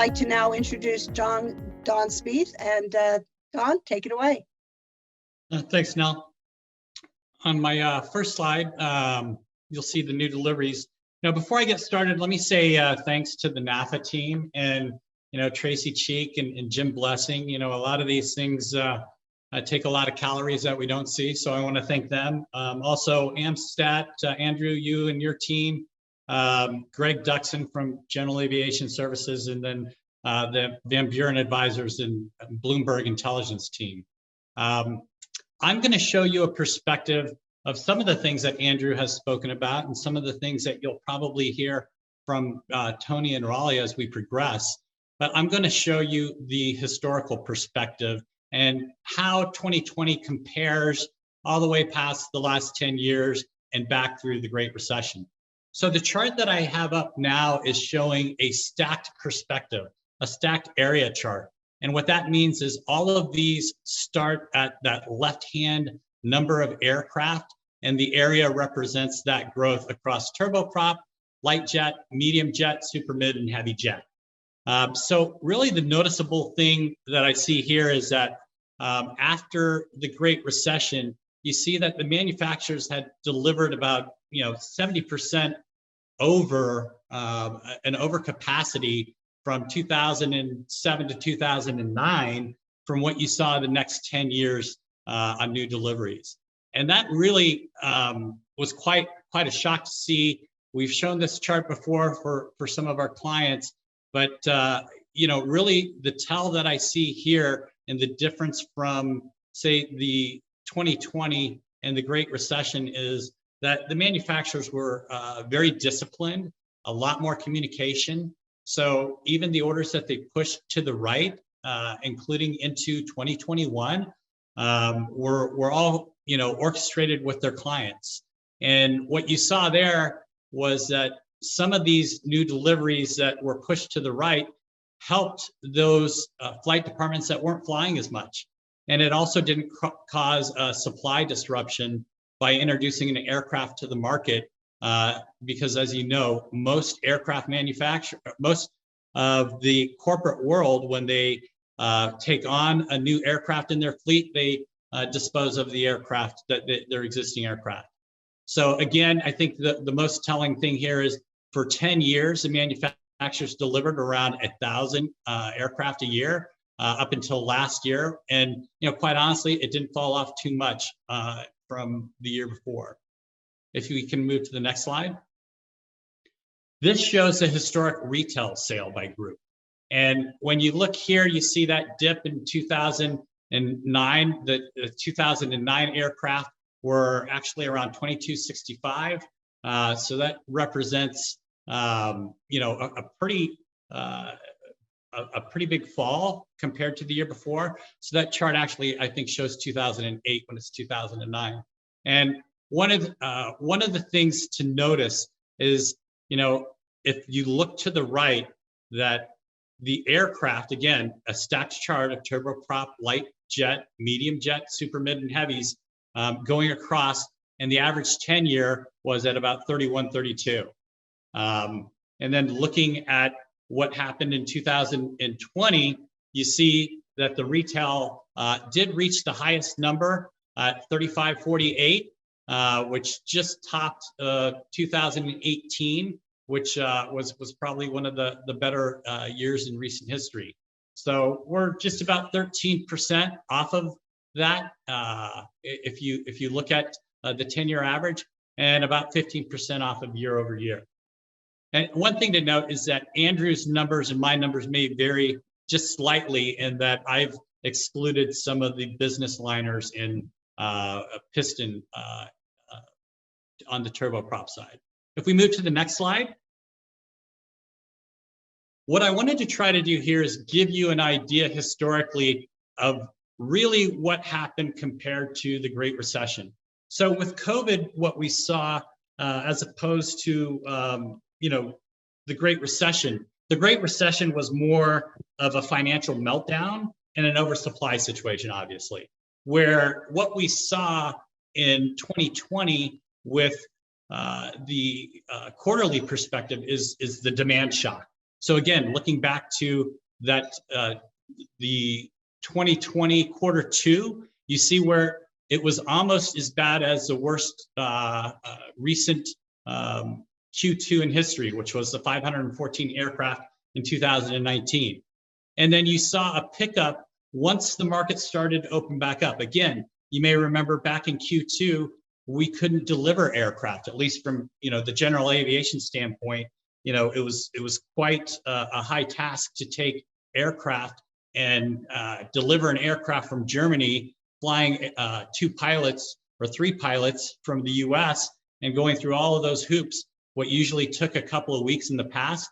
like to now introduce Don Spieth, and Don, take it away. Thanks, Nell. On my first slide, you'll see the new deliveries. Now, before I get started, let me say thanks to the NAFA team and Tracy Cheek and Jim Blessing. A lot of these things take a lot of calories that we don't see, so I want to thank them. Also, Amstat, Andrew, you and your team, Greg Duxon from General Aviation Services, and then the Van Buren Advisors and Bloomberg Intelligence team. I'm going to show you a perspective of some of the things that Andrew has spoken about and some of the things that you'll probably hear from Tony and Raleigh as we progress. But I'm going to show you the historical perspective and how 2020 compares all the way past the last 10 years and back through the Great Recession. So the chart that I have up now is showing a stacked perspective, a stacked area chart. And what that means is all of these start at that left-hand number of aircraft, and the area represents that growth across turboprop, light jet, medium jet, super mid, and heavy jet. So really the noticeable thing that I see here is that after the Great Recession, you see that the manufacturers had delivered about 70% over an overcapacity from 2007 to 2009 from what you saw the next 10 years on new deliveries. And that really was quite a shock to see. We've shown this chart before for some of our clients, but really the tell that I see here and the difference from, say, the 2020 and the Great Recession is that the manufacturers were very disciplined, a lot more communication. So even the orders that they pushed to the right, including into 2021, were all orchestrated with their clients. And what you saw there was that some of these new deliveries that were pushed to the right helped those flight departments that weren't flying as much. And it also didn't cause a supply disruption by introducing an aircraft to the market, because as you know, most aircraft manufacturers, most of the corporate world, when they take on a new aircraft in their fleet, they dispose of the aircraft, their existing aircraft. So again, I think the most telling thing here is for 10 years, the manufacturers delivered around 1,000 aircraft a year up until last year. And quite honestly, it didn't fall off too much from the year before. If we can move to the next slide. This shows the historic retail sale by group. And when you look here, you see that dip in 2009. The 2009 aircraft were actually around 2265. So that represents a pretty big fall compared to the year before. So that chart actually, I think, shows 2008 when it's 2009. And one of the things to notice is, if you look to the right, that the aircraft, again, a stacked chart of turboprop, light jet, medium jet, super mid, and heavies going across, and the average 10-year was at about 31, 32. And then looking at what happened in 2020, you see that the retail did reach the highest number at 3548, which just topped 2018, which was probably one of the better years in recent history. So we're just about 13% off of that if you look at the 10-year average, and about 15% off of year over year. And one thing to note is that Andrew's numbers and my numbers may vary just slightly in that I've excluded some of the business liners in piston on the turboprop side. If we move to the next slide. What I wanted to try to do here is give you an idea historically of really what happened compared to the Great Recession. So with COVID, what we saw as opposed to the Great Recession was more of a financial meltdown and an oversupply situation, obviously, where what we saw in 2020 with the quarterly perspective is the demand shock. So again, looking back to that, the 2020 Q2, you see where it was almost as bad as the worst recent Q2 in history, which was the 514 aircraft in 2019. And then you saw a pickup once the market started to open back up. Again, you may remember back in Q2, we couldn't deliver aircraft, at least from the general aviation standpoint. It was quite a high task to take aircraft and deliver an aircraft from Germany, flying 2 pilots or 3 pilots from the US and going through all of those hoops. What usually took a couple of weeks in the past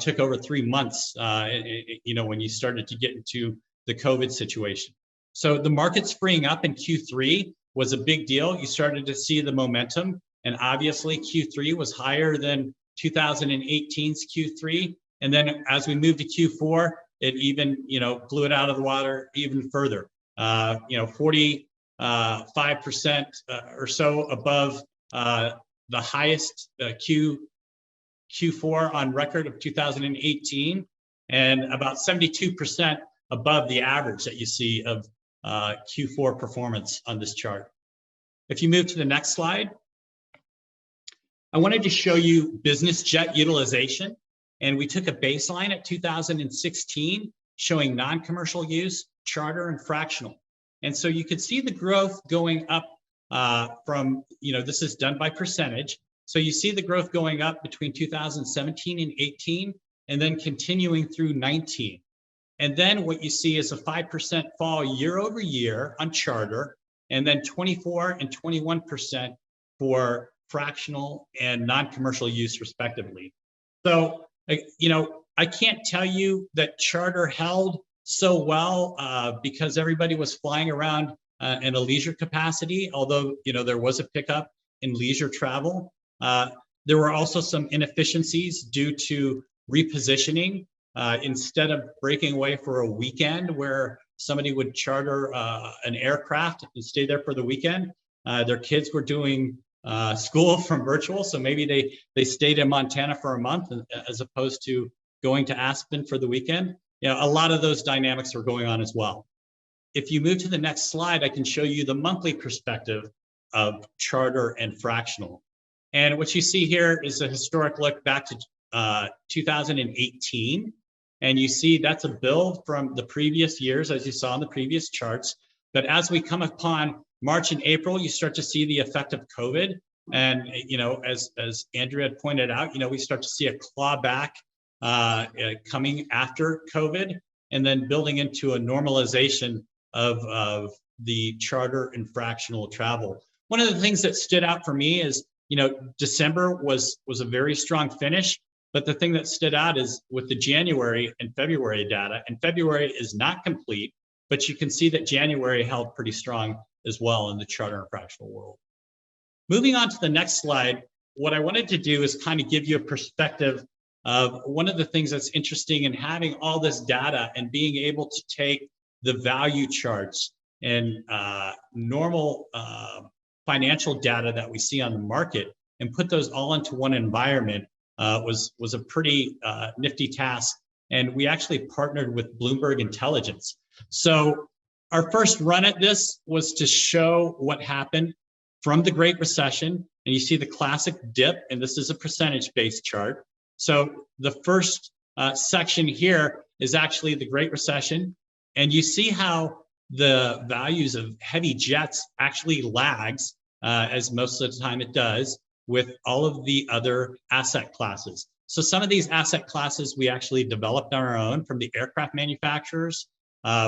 took over 3 months, when you started to get into the COVID situation. So the market's freeing up in Q3 was a big deal. You started to see the momentum, and obviously Q3 was higher than 2018's Q3. And then as we moved to Q4, it even, blew it out of the water even further. 45% or so above the highest Q4 on record of 2018, and about 72% above the average that you see of Q4 performance on this chart. If you move to the next slide, I wanted to show you business jet utilization. And we took a baseline at 2016 showing non-commercial use, charter, and fractional. And so you could see the growth going up from, this is done by percentage. So you see the growth going up between 2017 and 18, and then continuing through 19. And then what you see is a 5% fall year over year on charter, and then 24 and 21% for fractional and non-commercial use respectively. So, I can't tell you that charter held so well because everybody was flying around in a leisure capacity, although, there was a pickup in leisure travel. There were also some inefficiencies due to repositioning. Instead of breaking away for a weekend where somebody would charter an aircraft and stay there for the weekend, their kids were doing school from virtual. So maybe they stayed in Montana for a month as opposed to going to Aspen for the weekend. A lot of those dynamics were going on as well. If you move to the next slide, I can show you the monthly perspective of charter and fractional. And what you see here is a historic look back to 2018. And you see that's a build from the previous years, as you saw in the previous charts. But as we come upon March and April, you start to see the effect of COVID. And, as Andrew had pointed out, we start to see a claw back coming after COVID, and then building into a normalization of the charter and fractional travel. One of the things that stood out for me is, December was a very strong finish. But the thing that stood out is with the January and February data, and February is not complete, but you can see that January held pretty strong as well in the charter and fractional world. Moving on to the next slide, what I wanted to do is kind of give you a perspective of one of the things that's interesting in having all this data and being able to take the value charts and normal financial data that we see on the market and put those all into one environment. Was a pretty nifty task. And we actually partnered with Bloomberg Intelligence. So our first run at this was to show what happened from the Great Recession. And you see the classic dip, and this is a percentage-based chart. So the first section here is actually the Great Recession. And you see how the values of heavy jets actually lags, as most of the time it does, with all of the other asset classes. So some of these asset classes we actually developed on our own from the aircraft manufacturers.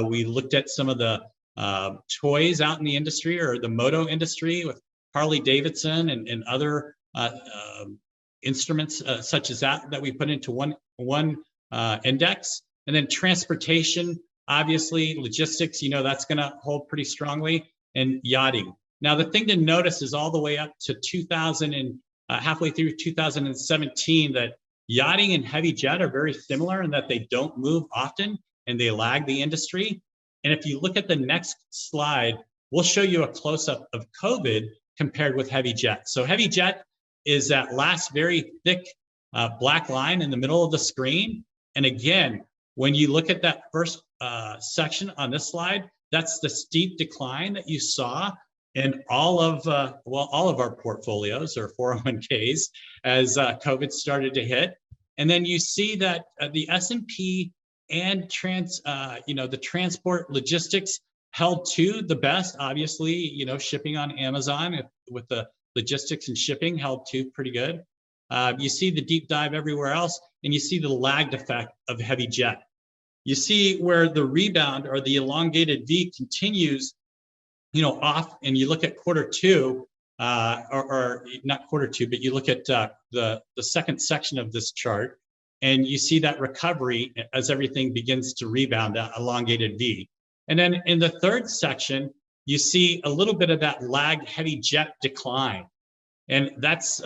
We looked at some of the toys out in the industry, or the moto industry, with Harley Davidson and other instruments such as that we put into one index. And then transportation, obviously, logistics, that's going to hold pretty strongly, and yachting. Now, the thing to notice is all the way up to halfway through 2017, that yachting and heavy jet are very similar in that they don't move often and they lag the industry. And if you look at the next slide, we'll show you a close-up of COVID compared with heavy jet. So heavy jet is that last very thick black line in the middle of the screen. And again, when you look at that first section on this slide, that's the steep decline that you saw in all of our portfolios or 401ks as COVID started to hit. And then you see that the S&P and the transport logistics held to the best. Obviously, shipping on Amazon with the logistics and shipping held to pretty good. You see the deep dive everywhere else, and you see the lagged effect of heavy jet. You see where the rebound or the elongated V continues, off, and you look at quarter two, or not quarter two, but you look at the second section of this chart, and you see that recovery as everything begins to rebound, that elongated V. And then in the third section, you see a little bit of that lagged heavy jet decline. And that's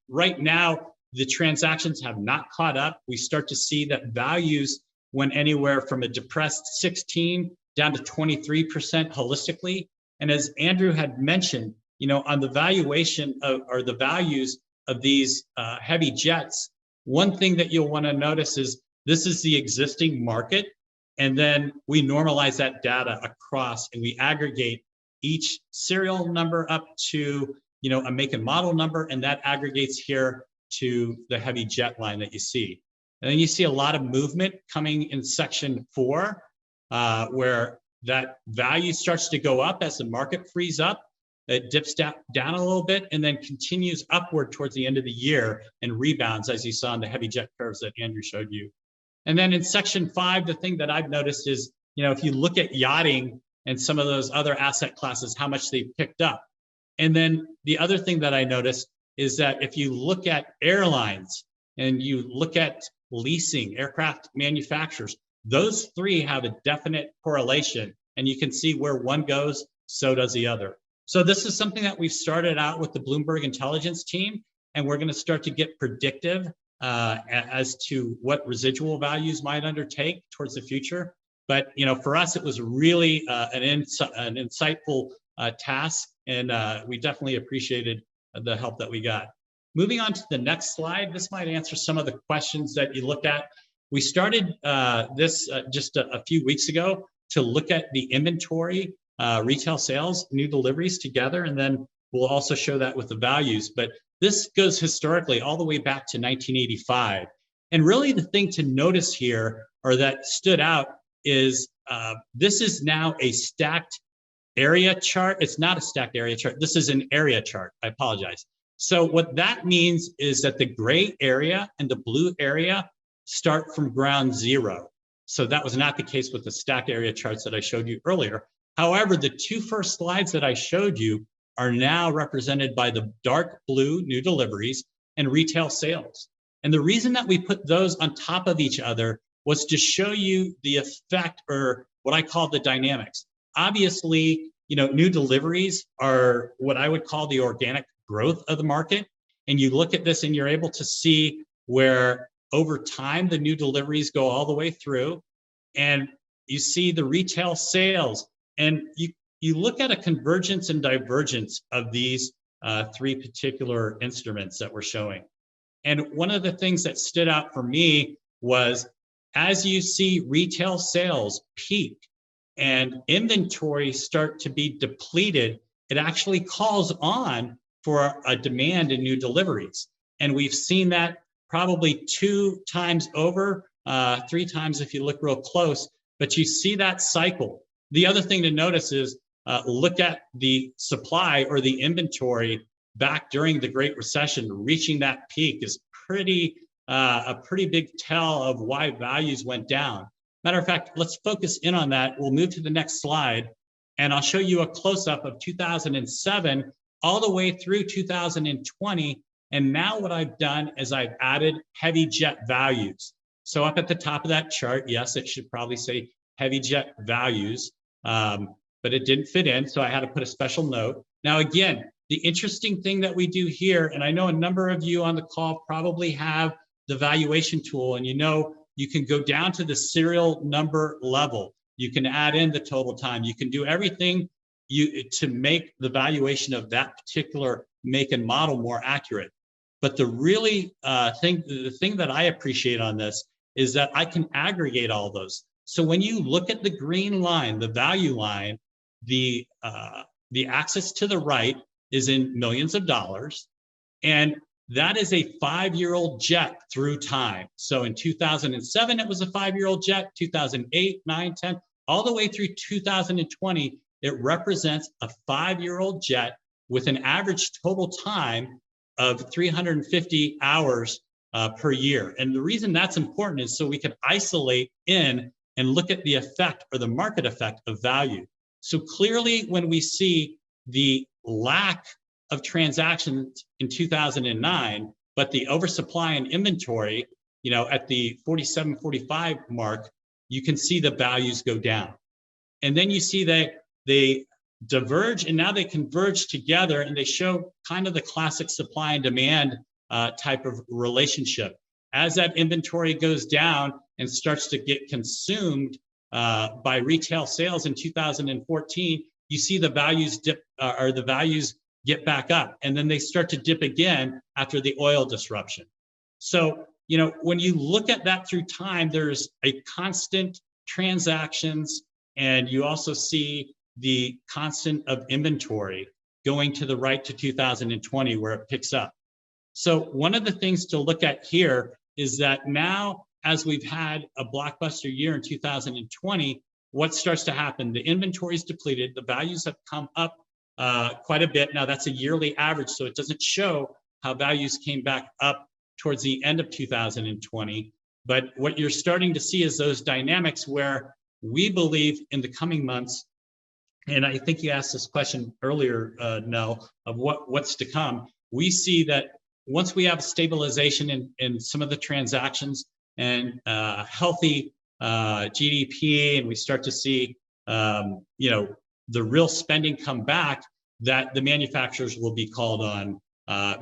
right now, the transactions have not caught up. We start to see that values went anywhere from a depressed 16 down to 23% holistically. And as Andrew had mentioned, on the valuation or the values of these heavy jets, one thing that you'll want to notice is this is the existing market. And then we normalize that data across and we aggregate each serial number up to a make and model number, and that aggregates here to the heavy jet line that you see. And then you see a lot of movement coming in section 4, where that value starts to go up as the market frees up. It dips down a little bit and then continues upward towards the end of the year and rebounds, as you saw in the heavy jet curves that Andrew showed you. And then in section 5, the thing that I've noticed is, if you look at yachting and some of those other asset classes, how much they've picked up. And then the other thing that I noticed is that if you look at airlines and you look at leasing, aircraft manufacturers, those three have a definite correlation, and you can see where one goes, so does the other. So this is something that we've started out with the Bloomberg Intelligence team, and we're going to start to get predictive as to what residual values might undertake towards the future. But for us, it was really an insightful task, and we definitely appreciated the help that we got. Moving on to the next slide, this might answer some of the questions that you looked at. We started this just a few weeks ago to look at the inventory, retail sales, new deliveries together, and then we'll also show that with the values. But this goes historically all the way back to 1985. And really the thing to notice here, or that stood out, is this is now a stacked area chart. It's not a stacked area chart. This is an area chart. I apologize. So what that means is that the gray area and the blue area start from ground zero. So that was not the case with the stacked area charts that I showed you earlier. However, the two first slides that I showed you are now represented by the dark blue new deliveries and retail sales. And the reason that we put those on top of each other was to show you the effect, or what I call the dynamics. Obviously, new deliveries are what I would call the organic growth of the market. And you look at this and you're able to see where over time the new deliveries go all the way through, and you see the retail sales. And you look at a convergence and divergence of these three particular instruments that we're showing. And one of the things that stood out for me was, as you see retail sales peak and inventory start to be depleted, it actually calls on for a demand in new deliveries. And we've seen that probably 2 times over, 3 times if you look real close, but you see that cycle. The other thing to notice is look at the supply or the inventory back during the Great Recession. Reaching that peak is a pretty big tell of why values went down. Matter of fact, let's focus in on that. We'll move to the next slide, and I'll show you a close-up of 2007 all the way through 2020. And now what I've done is I've added heavy jet values. So up at the top of that chart, yes, it should probably say heavy jet values, but it didn't fit in, so I had to put a special note. Now, again, the interesting thing that we do here, and I know a number of you on the call probably have the valuation tool, and you can go down to the serial number level. You can add in the total time. You can do everything to make the valuation of that particular make and model more accurate. But the thing that I appreciate on this is that I can aggregate all those. So when you look at the green line, the value line, the axis to the right is in millions of dollars. And that is a 5-year-old jet through time. So in 2007, it was a 5-year-old jet, 2008, 9, 10, all the way through 2020, it represents a 5-year-old jet with an average total time of 350 hours per year. And the reason that's important is so we can isolate in and look at the effect or the market effect of value. So clearly, when we see the lack of transactions in 2009, but the oversupply in inventory, at the 47, 45 mark, you can see the values go down. And then you see that they diverge and now they converge together, and they show kind of the classic supply and demand type of relationship. As that inventory goes down and starts to get consumed by retail sales in 2014, you see the values dip or the values get back up, and then they start to dip again after the oil disruption. So, when you look at that through time, there's a constant transactions, and you also see the constant of inventory going to the right to 2020 where it picks up. So one of the things to look at here is that now, as we've had a blockbuster year in 2020, what starts to happen? The inventory is depleted, the values have come up quite a bit. Now that's a yearly average, so it doesn't show how values came back up towards the end of 2020. But what you're starting to see is those dynamics where we believe in the coming months, and I think you asked this question earlier, Nell, of what's to come. We see that once we have stabilization in some of the transactions and healthy GDP, and we start to see the real spending come back, that the manufacturers will be called on,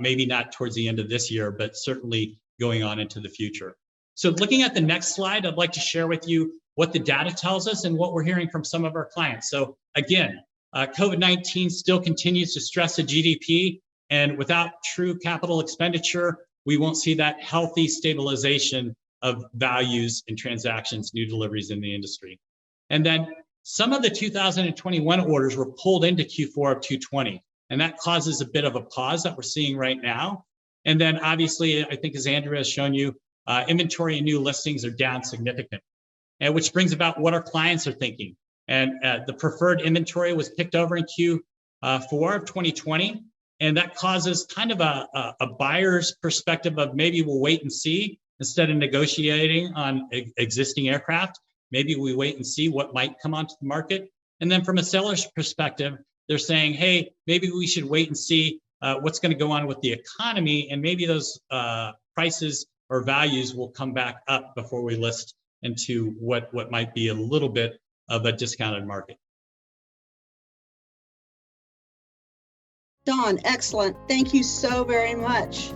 maybe not towards the end of this year, but certainly going on into the future. So looking at the next slide, I'd like to share with you what the data tells us and what we're hearing from some of our clients. So again, COVID-19 still continues to stress the GDP, and without true capital expenditure, we won't see that healthy stabilization of values and transactions, new deliveries in the industry. And then some of the 2021 orders were pulled into Q4 of 2020, and that causes a bit of a pause that we're seeing right now. And then obviously, I think as Andrea has shown you, inventory and new listings are down significantly, and which brings about what our clients are thinking. And the preferred inventory was picked over in Q4 of 2020, and that causes kind of a buyer's perspective of maybe we'll wait and see instead of negotiating on existing aircraft. Maybe we wait and see what might come onto the market. And then from a seller's perspective, they're saying, hey, maybe we should wait and see what's going to go on with the economy, and maybe those prices or values will come back up before we list into what might be a little bit of a discounted market. Don, excellent. Thank you so very much.